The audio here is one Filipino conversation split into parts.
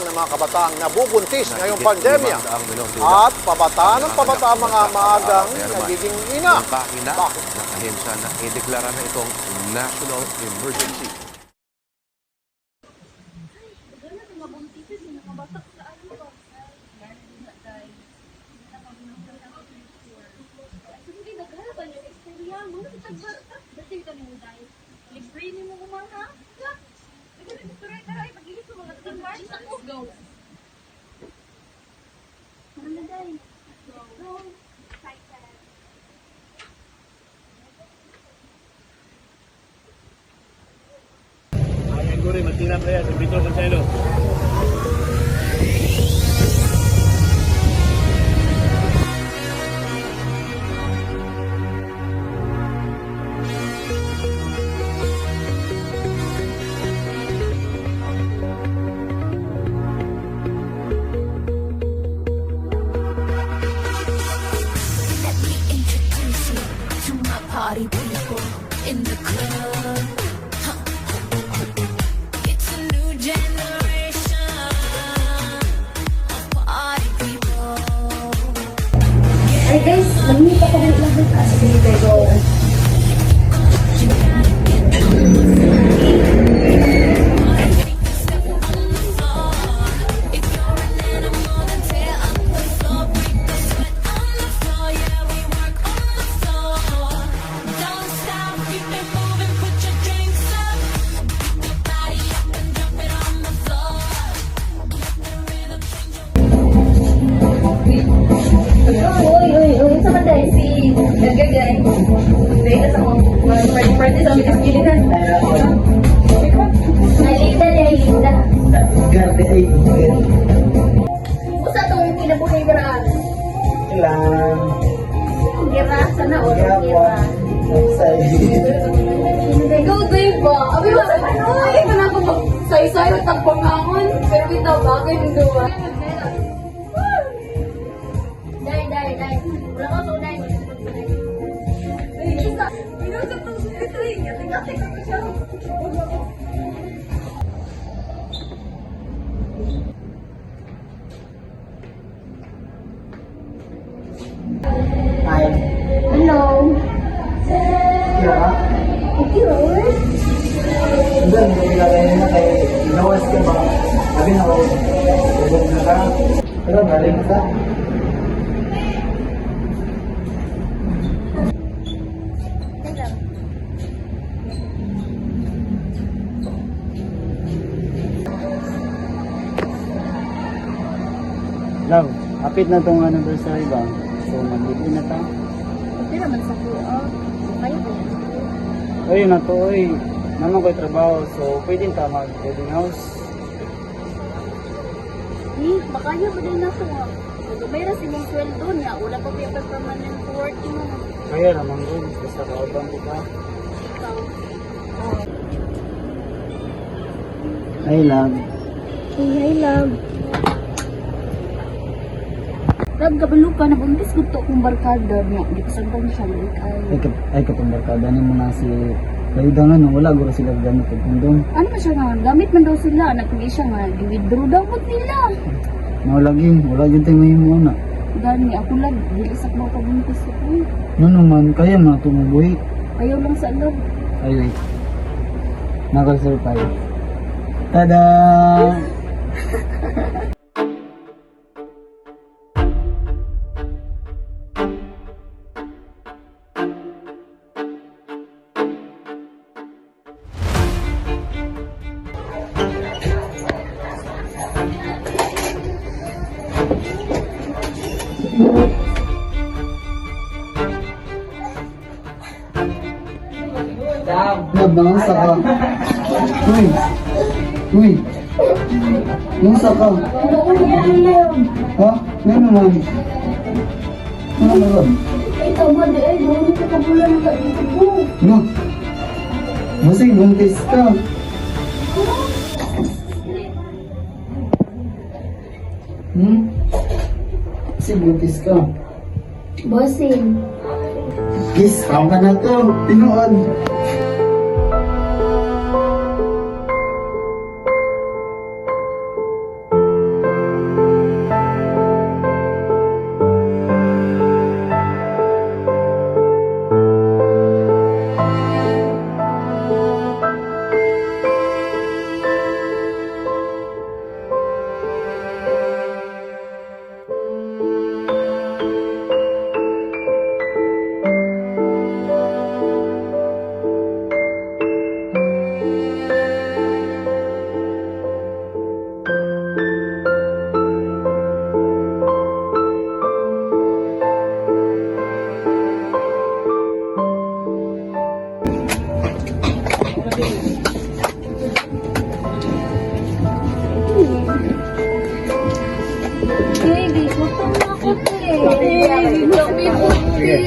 ng mga kabataang nabubuntis ngayong pandemya at pabata ng pabata ang mga maagang nagiging ina. Bakit? Ng ahensya na ideklara na itong national emergency. Guri, magtinap na yan. Sampito Conselo. Let me introduce you to my party people in the club. It's a new generation of party people. Ay guys, nangihip ako ng ilang bita sa Pilipino. Don't stop, keep it moving, put your drinks up. Your body up and drop it on the floor. Uy, sa manday, si Gagagay. Dahil sa mga party sa mga Pilipinas. Nalita. Usa itong kinabuhay garaan. Lang. Gira, sana o. Gira. Gira. Go, ba? Abi ba? Ay, na ako sayo-sayo tagpangangon. Pero kita bagay ng duwa. Dai. Wala ko so dai. Ay, isa. Pinusap ng string. Tingnan ko siya. Ay. Hello. Kira. Okay, Robert. Doon, nilagay na kay Inawas ka ba? Sabi na ako. Tulog na ka. Pero galing ka. Love, apit na itong anniversary ba? So, mag-live na ta. Okay naman sa kuha. Kayo ba yan? Ayun na to, oy. Naman ko'y trabaho, so pwede ta mag-wedding house. Baka yun ba din na ito nga? Nagabay na silang sweldo niya. Wala pa paper permanent working mo. Kaya naman ko, basta kaabang ko ka. Ikaw. Ay, love. Hey, love. Love, kabalo pa. Nabuntis ko ito kung barkada niya. Hindi ko sampang siya. Ay, katong barkada ni mo na si Layda nga, no? Wala guro sila gamit at kondom. Ano ba siya nga? Gamit man daw sila. Nagpili siya nga. Di-withdraw daw po nila. Wala yun tayo ngayon mo na. Gani, ako lang. Bilisak mo pabuntis ko. No naman, kaya mga tumubuhi. Ayaw lang sa love. Ay, wait. Naka-surprise. Tada! Nabangsa ka. Uy. Bangsa ka. Ha? Ngayon naman. Ano naman? Ay, tama di ay. Doon ka kabulan ng kaibig ko. No. Masay, buntis ka. Kasi buntis ka. Bossing. Kiss, ka na to. Tinuod. Sige.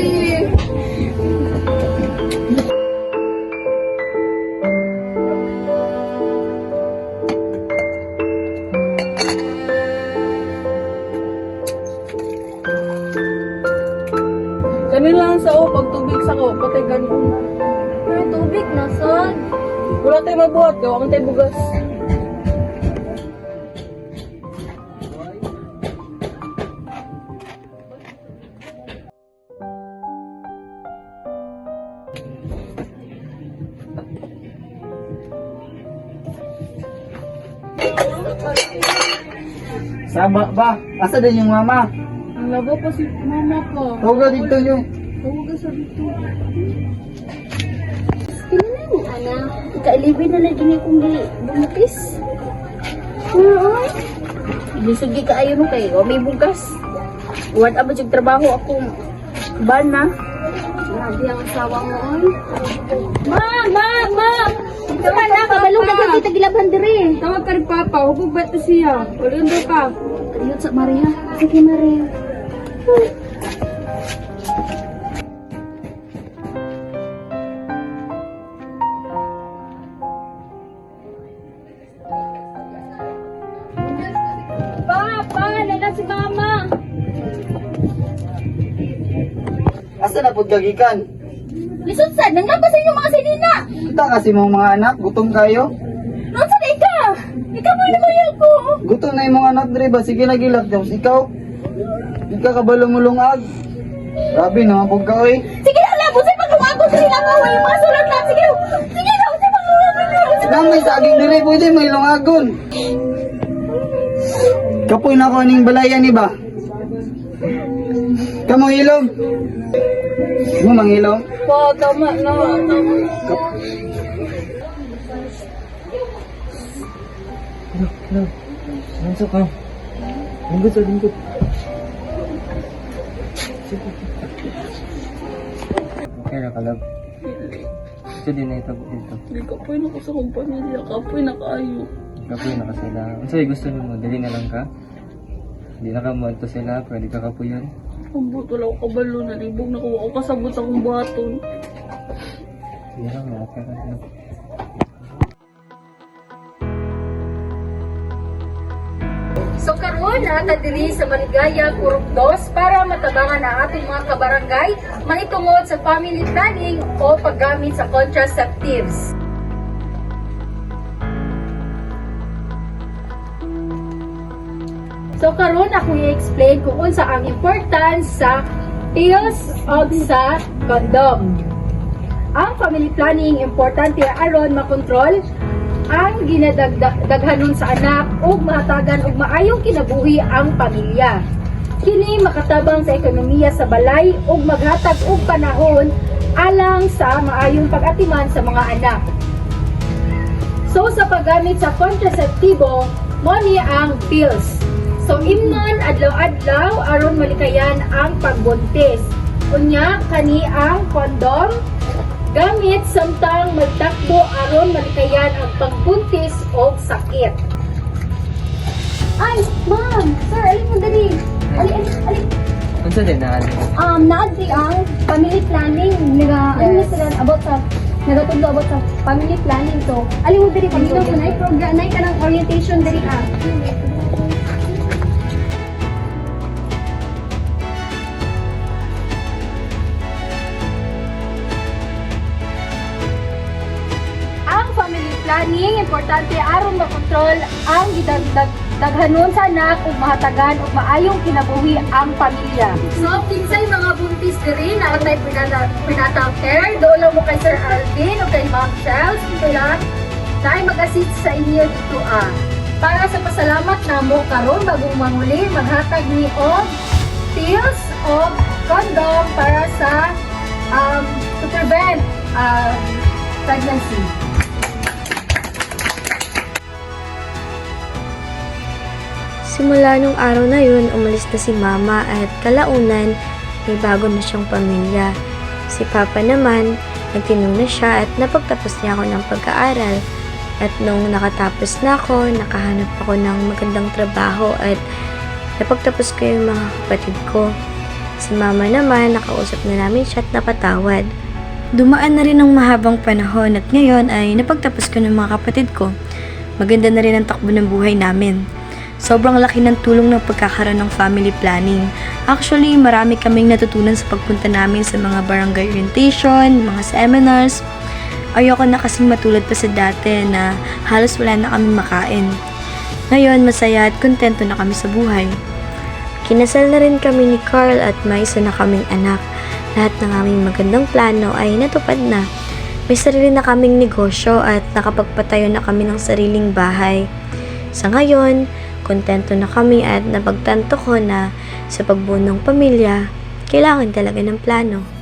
Kani lang sa o, pag tubig sa ko, patay ganun. Pero tubig na, son. Wala tayo mabuhat, gawa man tayo bugas. Sama ba? Asa din yung mama? Ang labo pa si mama ko. Huwag dito yung... Huwag sa dito. Kailan mo, anak? Ika-11 na lang din kong bumutis. Oo. Gisugdi ka ayaw mo kayo. May bugas. Huwag abo yung trabaho akong ban na. Grabe ang asawa mo, oy. Ma! Ito ka na, kabalong na kang kita gilabhan dire. Tawag ka rin papa, huwag ba ito siya? Ulindo ka. Ayun sa Maria. Sige, Maria. Papa, nana si mama. Asa na po gagikan? Lisod sad, nanglabas sa inyo mga sinina. Kita kasi mong mga anak, gutom kayo. Noon sa ika? Ikaw mo na kaya ko. Gutom na yung mga anak dre ba? Sige nagilak Jones. Ikaw? Ikaw kabalo mo lungag. Grabe naman po ka oy. Sige na lang, busay maglungago sa ina mo. Yung mga sulat na. Sige na, busay maglungago. Nang may saging dre pwede may lungagon. Kapoy na ko ning balayan ni ba? Kamu ilong. Mo mangilong. Pa, tama na. Nanso ka. Lingkod sa lingkod. Okay na kalab. Ito din na ito dito. Hindi ka po na ko sa kong pamilya. Kapoy na kayo. Kapoy na ka sila. Ano sa'yo gusto mo? Dali na lang ka? Hindi na ka mo ito sila. Pwede ka kapuyan. Ambot, wala ko kabalo. Nalibog na ko. Ako kasabot akong baton. Hindi lang. Okay na. So karon na diri sa Maligaya, Kurog 2 para matabangan ang ating mga kabarangay mahitungod sa family planning o paggamit sa contraceptives. So karon ako i-explain kung unsa ang importance sa pills o sa condom. Ang family planning importante aron makontrol ang ginadaghanon sa anak ug mahatagan og maayong kinabuhi ang pamilya. Kini makatabang sa ekonomiya sa balay ug maghatag og panahon alang sa maayong pag-atiman sa mga anak. So sa paggamit sa kontraseptibo, mo ni ang pills. So imnon adlaw-adlaw aron malikayan ang pagbuntis. Unya kani ang kondom gamit samtang magtakbo aron malikayan ang pagbuntis o sakit. Ay, ma'am! Sir, alin mo dali? Alin. Ano sa din na? Naadri ang family planning. Ano na sila about sa nagatundo about sa family planning. So, alin mo dali pamilya ko na program na ka ng orientation dali ka. Planning, importante aron makontrol ang daghanon sa anak ug mahatagan ug maayong kinabuhi ang pamilya. So, kinsay mga buntis diri na atay prenatal care, doon lang mo kay Sir Alvin o kay Ma'am Charles, kaya na ay mag-assist sa inyo dito Para sa pasalamat namo karon bagong manguli, maghatag ni og pills o condom para sa to prevent pregnancy. Simula nung araw na yun, umalis na si mama at kalaunan, may bago na siyang pamilya. Si papa naman, nagtinong na siya at napagtapos niya ako ng pag-aaral. At nung nakatapos na ako, nakahanap ako ng magandang trabaho at napagtapos ko yung mga kapatid ko. Si mama naman, nakausap na namin siya at napatawad. Dumaan na rin ang mahabang panahon at ngayon ay napagtapos ko ng mga kapatid ko. Maganda na rin ang takbo ng buhay namin. Sobrang laki ng tulong ng pagkakaroon ng family planning. Actually, marami kaming natutunan sa pagpunta namin sa mga barangay orientation, mga seminars. Ayoko na kasing matulad pa sa dati na halos wala na kaming makain. Ngayon, masaya at kontento na kami sa buhay. Kinasal na rin kami ni Carl at may isa na kaming anak. Lahat ng aming magandang plano ay natupad na. May sarili na kaming negosyo at nakapagpatayo na kami ng sariling bahay. Sa ngayon, kontento na kami at napagtanto ko na sa pagbuo ng pamilya, kailangan talaga ng plano.